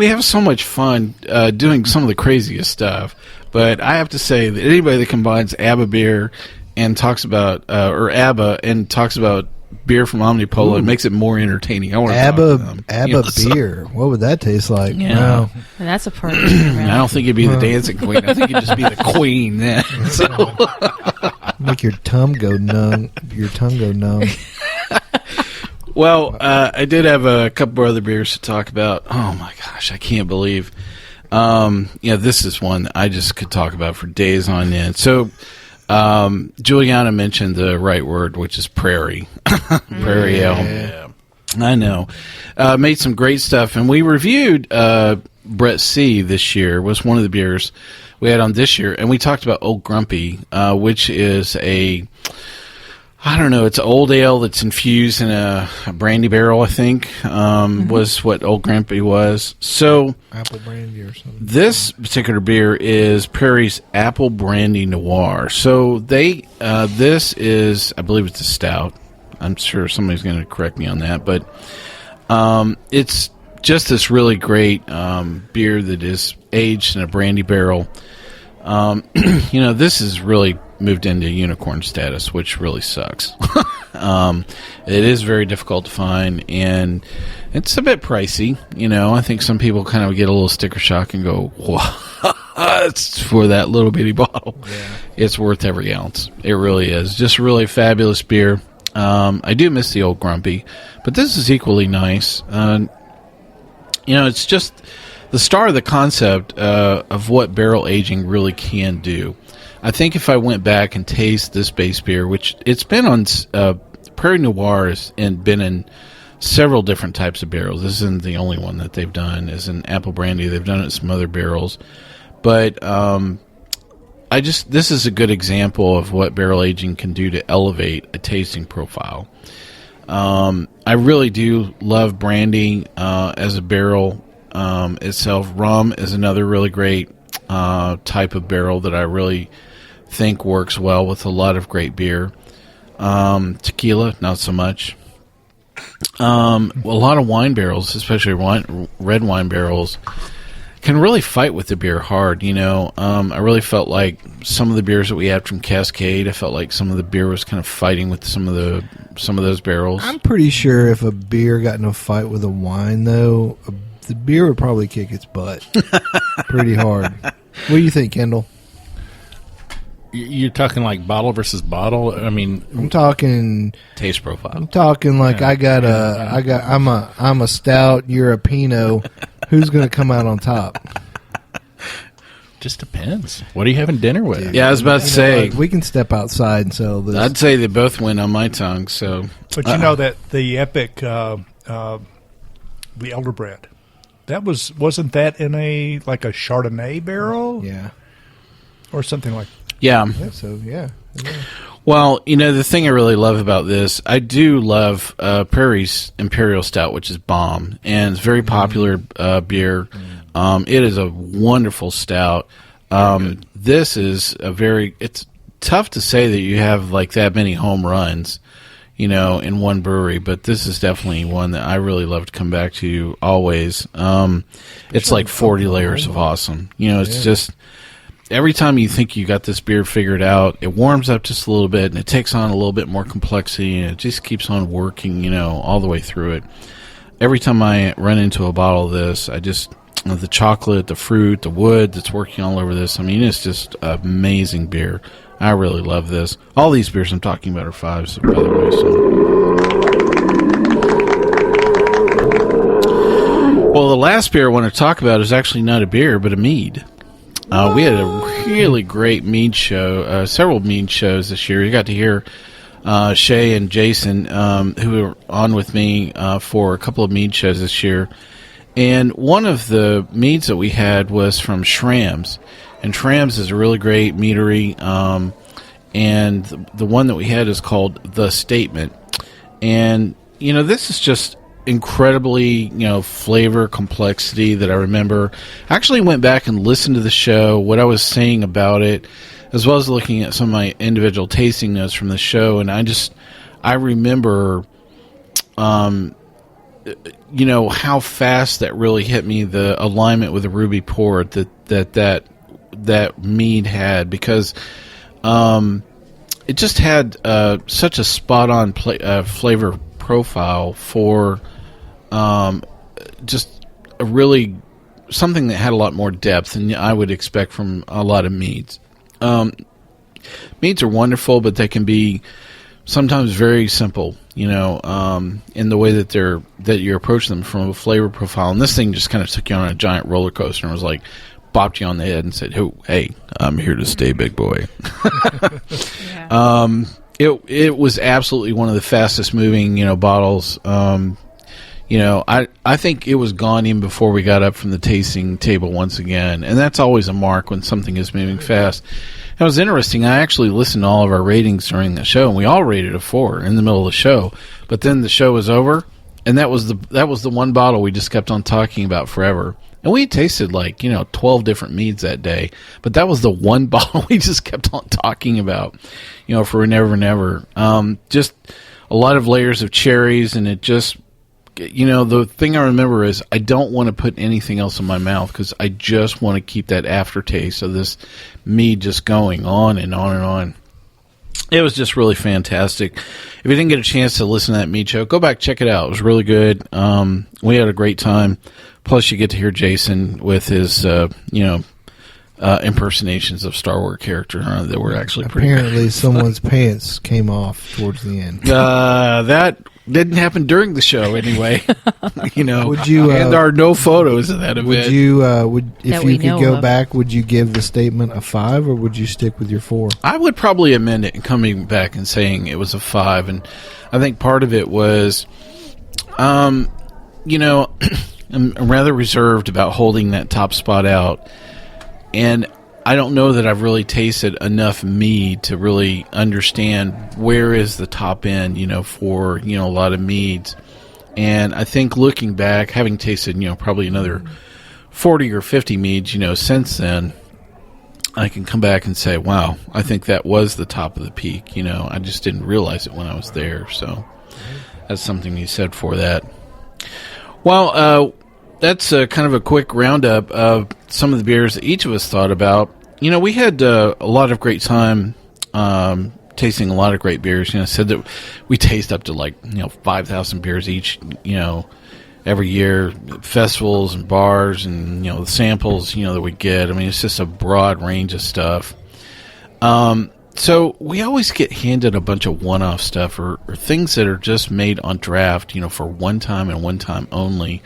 have so much fun doing some of the craziest stuff. But I have to say that anybody that combines ABBA beer and talks about or ABBA and talks about beer from Omnipolo, it makes it more entertaining. I want to talk to them. ABBA beer. What would that taste like? Yeah. Wow. And that's a part of I don't think it'd be the dancing queen. I think it'd just be the queen. Yeah. So, Make your tongue go numb. well, I did have a couple other beers to talk about. Oh my gosh, I can't believe. This is one that I just could talk about for days on end. So, Julieanna mentioned the right word, which is Prairie. Prairie Ale. Yeah. I know. Made some great stuff, and we reviewed Brett C. this year. Was one of the beers we had on this year, and we talked about Old Grumpy, which is it's an old ale that's infused in a brandy barrel, I think, was what Old Grumpy was. So Apple brandy or something. this particular beer is Prairie's Apple Brandy Noir. So this is, I believe it's a stout. I'm sure somebody's going to correct me on that, but it's just this really great beer that is aged in a brandy barrel. This has really moved into unicorn status, which really sucks. It is very difficult to find, and it's a bit pricey. I think some people kind of get a little sticker shock and go, "What?" For that little bitty bottle. Yeah. It's worth every ounce. It really is. Just a really fabulous beer. I do miss the Old Grumpy, but this is equally nice. It's just the start of the concept of what barrel aging really can do. I think if I went back and taste this base beer, which it's been on Prairie Noirs and been in several different types of barrels. This isn't the only one that they've done. Is an Apple Brandy. They've done it in some other barrels, but this is a good example of what barrel aging can do to elevate a tasting profile. I really do love brandy as a barrel itself. Rum is another really great type of barrel that I really think works well with a lot of great beer. Tequila, not so much. A lot of wine barrels, especially red wine barrels, can really fight with the beer hard. I really felt like some of the beers that we had from Cascade, I felt like some of the beer was kind of fighting with some of those barrels. I'm pretty sure if a beer got in a fight with a wine, though, the beer would probably kick its butt pretty hard. What do you think, Kendall? You're talking like bottle versus bottle. I mean, I'm talking taste profile. I'm talking like I'm a stout. You're a Pinot. Who's going to come out on top? Just depends. What are you having dinner with? Yeah, I was about to say we can step outside and sell this. I'd say they both win on my tongue. So, but that the epic, the Elderbred, wasn't that in a Chardonnay barrel? Yeah, or something like. Yeah. So yeah. Well, the thing I really love about this, I do love Prairie's Imperial Stout, which is bomb, and it's a very popular beer. It is a wonderful stout. This is it's tough to say that you have like that many home runs, in one brewery, but this is definitely one that I really love to come back to always. It's like 40 layers of awesome. It's just... Every time you think you got this beer figured out, it warms up just a little bit, and it takes on a little bit more complexity, and it just keeps on working, all the way through it. Every time I run into a bottle of this, the chocolate, the fruit, the wood that's working all over this. I mean, it's just amazing beer. I really love this. All these beers I'm talking about are 5s, by the way. Well, the last beer I want to talk about is actually not a beer, but a mead. We had a really great mead show, several mead shows this year. You got to hear Shay and Jason, who were on with me for a couple of mead shows this year. And one of the meads that we had was from Schramm's. And Schramm's is a really great meadery. And the one that we had is called The Statement. And, this is just incredibly, flavor complexity that I remember. I actually went back and listened to the show, what I was saying about it, as well as looking at some of my individual tasting notes from the show. And I remember, how fast that really hit me, the alignment with the Ruby Port that mead had, because it just had such a spot-on flavor profile for just a really something that had a lot more depth than I would expect from a lot of meads. Meads are wonderful, but they can be sometimes very simple, in the way that you approach them from a flavor profile. And this thing just kind of took you on a giant roller coaster and was like, bopped you on the head and said, "Oh, hey, I'm here to stay, big boy." Yeah. It was absolutely one of the fastest moving, bottles. I think it was gone even before we got up from the tasting table once again, and that's always a mark when something is moving fast. It was interesting. I actually listened to all of our ratings during the show, and we all rated a 4 in the middle of the show. But then the show was over, and that was the one bottle we just kept on talking about forever. And we tasted 12 different meads that day, but that was the one bottle we just kept on talking about, for never and ever. Just a lot of layers of cherries, and it just, the thing I remember is I don't want to put anything else in my mouth because I just want to keep that aftertaste of this mead just going on and on and on. It was just really fantastic. If you didn't get a chance to listen to that mead show, go back, check it out. It was really good. We had a great time. Plus, you get to hear Jason with his, impersonations of Star Wars character that were actually pretty good. Apparently, someone's pants came off towards the end. That didn't happen during the show, anyway. Would you? And there are no photos of that event. Would you? If That you we could know go of. back, would you give the statement a 5, or would you stick with your 4? I would probably amend it and coming back and saying it was a 5. And I think part of it was, I'm rather reserved about holding that top spot out. And I don't know that I've really tasted enough mead to really understand where is the top end, for, a lot of meads. And I think looking back, having tasted, probably another 40 or 50 meads, since then, I can come back and say, wow, I think that was the top of the peak. I just didn't realize it when I was there. So that's something you said for that. Well, that's kind of a quick roundup of some of the beers that each of us thought about. We had a lot of great time tasting a lot of great beers. Said that we taste up to 5,000 beers each, every year, festivals and bars and, the samples, that we get. I mean, it's just a broad range of stuff. So we always get handed a bunch of one-off stuff or things that are just made on draft, for one time and one time only.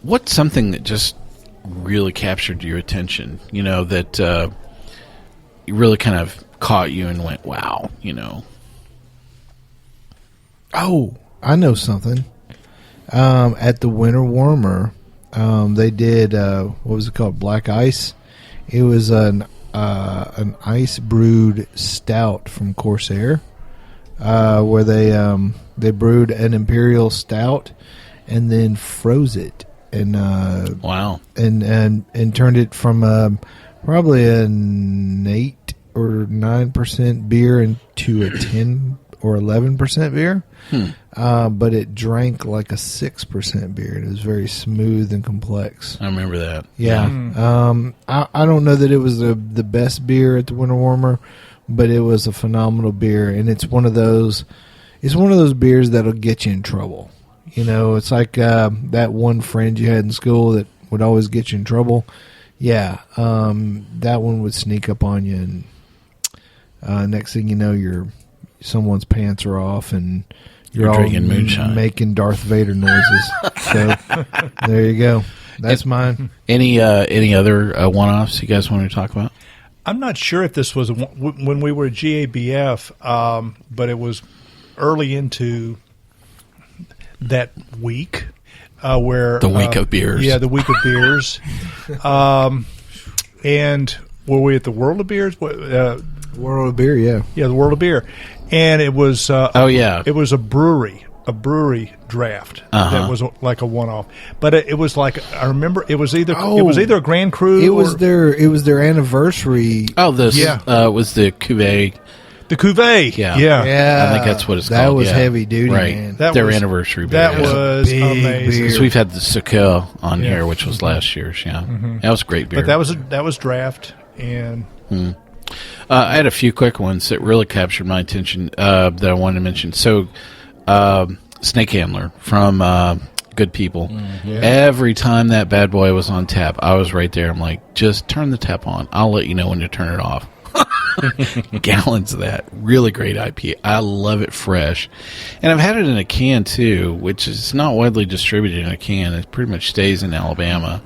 What's something that just really captured your attention, that really kind of caught you and went, wow, Oh, I know something. At the Winter Warmer, they did, what was it called? Black Ice. It was an ice brewed stout from Corsair, where they brewed an imperial stout and then froze it and wow, and turned it from probably an 8 or 9% beer into a 10 or 11% beer. But it drank like a 6% beer. It was very smooth and complex. I remember that. Yeah. I don't know that it was the best beer at the Winter Warmer, but it was a phenomenal beer, and it's one of those beers that'll get you in trouble. It's like that one friend you had in school that would always get you in trouble. Yeah, that one would sneak up on you, and next thing you know, someone's pants are off, and you're all drinking moonshine, making Darth Vader noises. So there you go. That's mine. Any other one-offs you guys want to talk about? I'm not sure if this was when we were at GABF, but it was early into that week where the week of beers. Yeah, the week of beers. And were we at the World of Beers? World of Beer, yeah. Yeah, the World of Beer. And it was it was a brewery draft that was like a one-off. But it was like, I remember it was either a Grand Cru. It was their anniversary. Oh, was the cuvee. The cuvee. Yeah. Yeah. I think that's what it's that called. was yeah. heavy duty, right. man. Their anniversary beer. That was big amazing. beer. Because we've had the Cigar on here, which was last year's. Yeah, that was great beer. But that was draft, and I had a few quick ones that really captured my attention that I wanted to mention. So, Snake Handler from Good People. Every time that bad boy was on tap, I was right there. I'm like, just turn the tap on. I'll let you know when to turn it off. Gallons of that. Really great IPA. I love it fresh. And I've had it in a can, too, which is not widely distributed in a can. It pretty much stays in Alabama.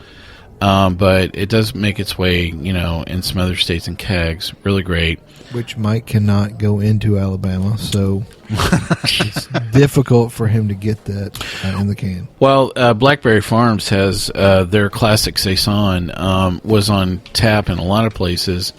But it does make its way, in some other states in kegs. Really great. Which Mike cannot go into Alabama, so it's difficult for him to get that in the can. Well, Blackberry Farms has their classic Saison was on tap in a lot of places.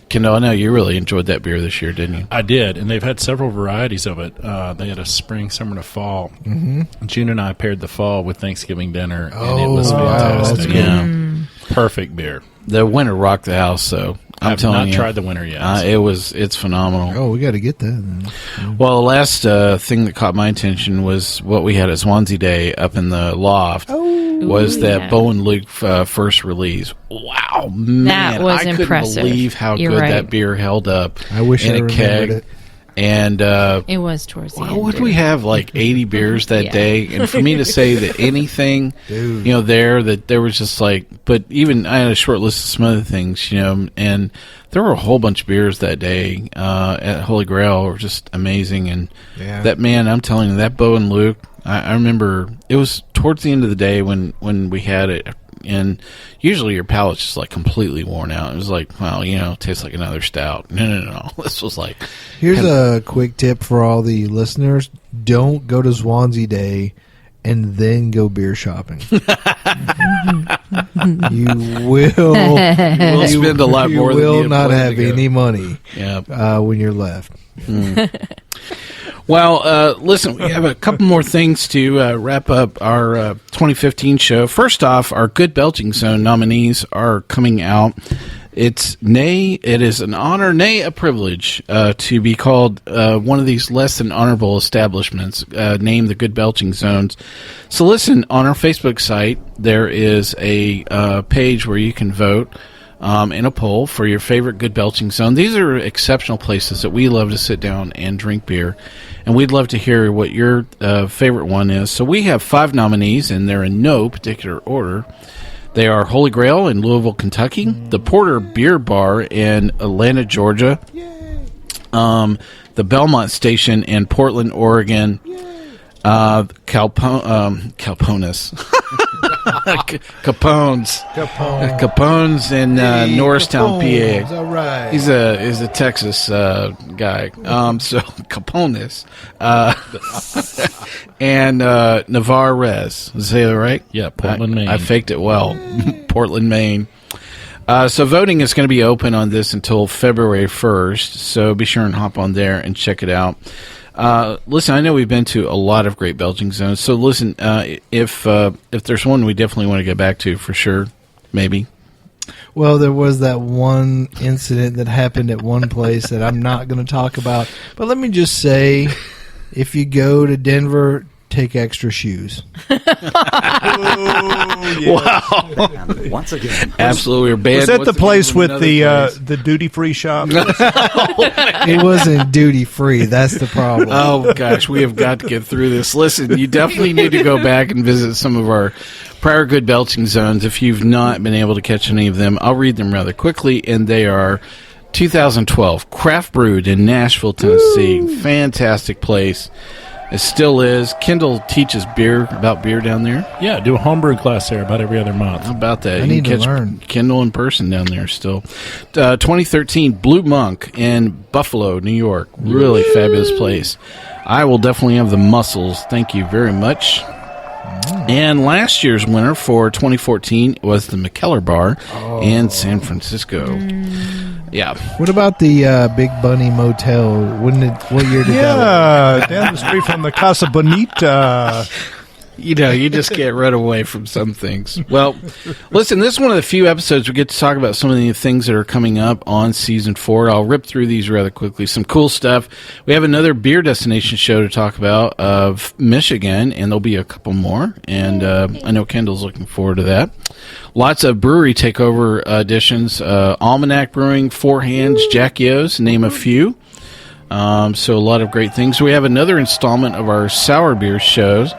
Kendall, I know you really enjoyed that beer this year, didn't you? I did, and they've had several varieties of it. They had a spring, summer, and a fall. Mm-hmm. June and I paired the fall with Thanksgiving dinner, and it was fantastic. Yeah. Perfect beer. The winter rocked the house, so I'm telling you. I've not tried the winter yet. It's phenomenal. Oh, we got to get that then. Well, the last thing that caught my attention was what we had at Swansea Day up in the loft. Was that Bo and Luke first release. Wow, man. That was I impressive. couldn't believe how You're good right. that beer held up. I wish in I a remembered keg. it. And it was towards the end. what did we have, like 80 beers that day? And for me to say that anything, that there was just like, but even I had a short list of some other things, and there were a whole bunch of beers that day at Holy Grail were just amazing. And that, man, I'm telling you, that Bo and Luke, I remember it was towards the end of the day when we had it. And usually your palate's just like completely worn out. It was like, well, it tastes like another stout. No. This was like. Here's a quick tip for all the listeners: don't go to Swansea Day and then go beer shopping. You will spend a lot more. You will than not have any money. Yeah. When you're left. Well, listen, we have a couple more things to wrap up our 2015 show. First off, our Good Belching Zone nominees are coming out. It is an honor, nay, a privilege, to be called one of these less than honorable establishments named the Good Belching Zones. So listen, on our Facebook site, there is a page where you can vote in a poll for your favorite Good Belching Zone. These are exceptional places that we love to sit down and drink beer, and we'd love to hear what your favorite one is. So we have 5 nominees, and they're in no particular order. They are Holy Grail in Louisville, Kentucky, the Porter Beer Bar in Atlanta, Georgia, the Belmont Station in Portland, Oregon, Capone's in Norristown, PA. All right. He's a Texas guy. So Capone's and Navarre Res. Did I say that right? Yeah, Portland, Maine. I faked it well. Portland, Maine. So voting is going to be open on this until February 1st. So be sure and hop on there and check it out. Listen, I know we've been to a lot of great Belching zones. So listen, if there's one we definitely want to get back to for sure, maybe. Well, there was that one incident that happened at one place that I'm not going to talk about. But let me just say, if you go to Denver, take extra shoes. Once again, Absolutely, we're banned. Was that once the place again with another place. the duty free shop? It wasn't duty free. That's the problem. Oh gosh, we have got to get through this. Listen, you definitely need to go back and visit some of our prior good belching zones if you've not been able to catch any of them. I'll read them rather quickly, and they are 2012 Craft Brewed in Nashville, Tennessee. Woo! Fantastic place. It still is. Kendall teaches about beer down there. Yeah, do a homebrew class there about every other month. How about that? I You need can to catch learn. Kendall in person down there still. 2013 Blue Monk in Buffalo, New York. Really fabulous place. I will definitely have the mussels. Thank you very much. And last year's winner for 2014 was the McKellar Bar in San Francisco. Yeah. What about the Big Bunny Motel? What year did that? Yeah, down the street from the Casa Bonita. You know, you just can't run away from some things. Well, listen, this is one of the few episodes we get to talk about some of the things that are coming up on Season 4. I'll rip through these rather quickly. Some cool stuff. We have another beer destination show to talk about of Michigan, and there'll be a couple more. And I know Kendall's looking forward to that. Lots of brewery takeover editions. Almanac Brewing, Four Hands, Jack Yo's, name a few. So a lot of great things. We have another installment of our sour beer shows.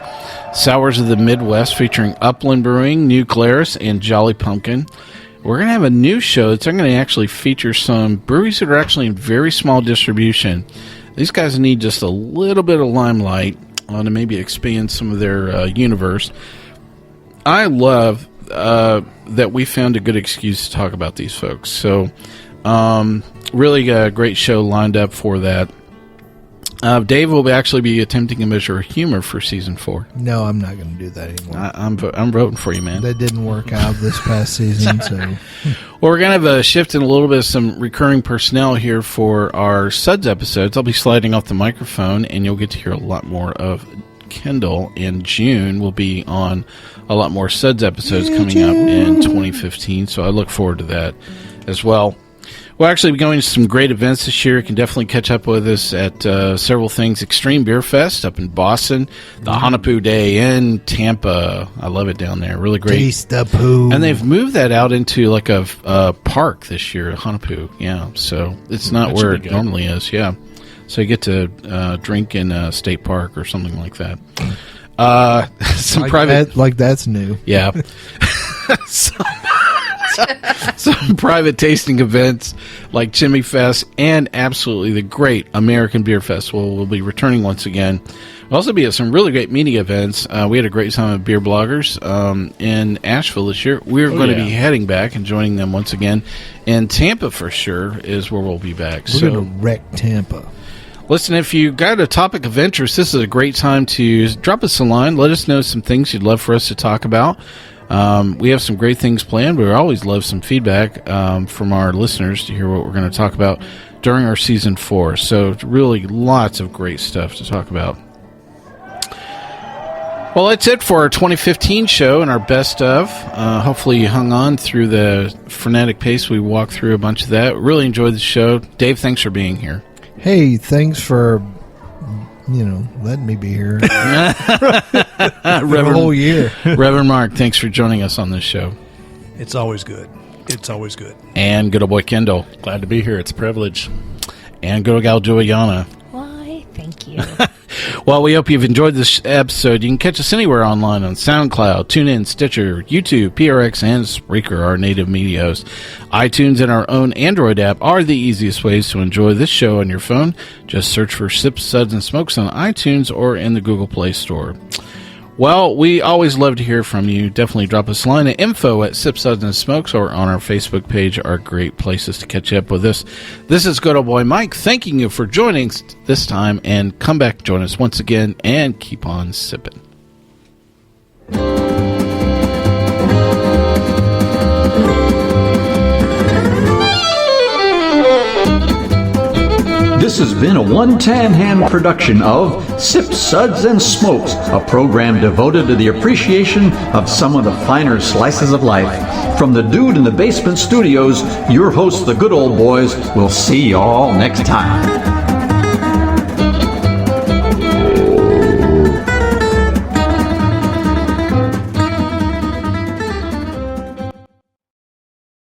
Sours of the Midwest featuring Upland Brewing, New Glarus, and Jolly Pumpkin. We're going to have a new show that's going to actually feature some breweries that are actually in very small distribution. These guys need just a little bit of limelight to maybe expand some of their universe. I love that we found a good excuse to talk about these folks. So really a great show lined up for that. Dave will actually be attempting a measure of humor for Season 4. No, I'm not going to do that anymore. I'm voting for you, man. That didn't work out this past season. So, Well, we're going to have a shift in a little bit of some recurring personnel here for our Suds episodes. I'll be sliding off the microphone, and you'll get to hear a lot more of Kendall. In June, we'll be on a lot more Suds episodes coming up in 2015, so I look forward to that as well. We'll actually be going to some great events this year. You can definitely catch up with us at several things. Extreme Beer Fest up in Boston. The Hanapu Day in Tampa. I love it down there. Really great. taste the poo. And they've moved that out into like a park this year, Hanapu. Yeah, so it's not where it normally is. Yeah. So you get to drink in a state park or something like that. Some like private... that's new. Yeah. Some private tasting events like Chimney Fest and absolutely the great American Beer Festival will be returning once again. We'll also be at some really great media events. We had a great time with Beer Bloggers in Asheville this year. We're going to be heading back and joining them once again. And Tampa for sure is where we'll be back. We're going to wreck Tampa. Listen, if you got a topic of interest, this is a great time to drop us a line. Let us know some things you'd love for us to talk about. We have some great things planned. We always love some feedback from our listeners to hear what we're going to talk about during our Season 4. So really lots of great stuff to talk about. Well, that's it for our 2015 show and our best of. Hopefully you hung on through the frenetic pace. We walked through a bunch of that. Really enjoyed the show. Dave, thanks for being here. Hey, thanks for, letting me be here for the whole year. Reverend Mark, thanks for joining us on this show. It's always good. It's always good. And good old boy Kendall. Glad to be here. It's a privilege. And good old gal Julieanna. Why, thank you. Well, we hope you've enjoyed this episode. You can catch us anywhere online on SoundCloud, TuneIn, Stitcher, YouTube, PRX, and Spreaker, our native media host. iTunes and our own Android app are the easiest ways to enjoy this show on your phone. Just search for Sips, Suds, and Smokes on iTunes or in the Google Play Store. Well, we always love to hear from you. Definitely drop us a line at info@Sips, Suds, and Smokes or on our Facebook page are great places to catch up with us. This is good old boy Mike thanking you for joining us this time, and come back, join us once again, and keep on sipping. This has been a One Tan Hand production of Sips, Suds, and Smokes, a program devoted to the appreciation of some of the finer slices of life. From the Dude in the Basement Studios, your hosts, the Good Old Boys, will see you all next time.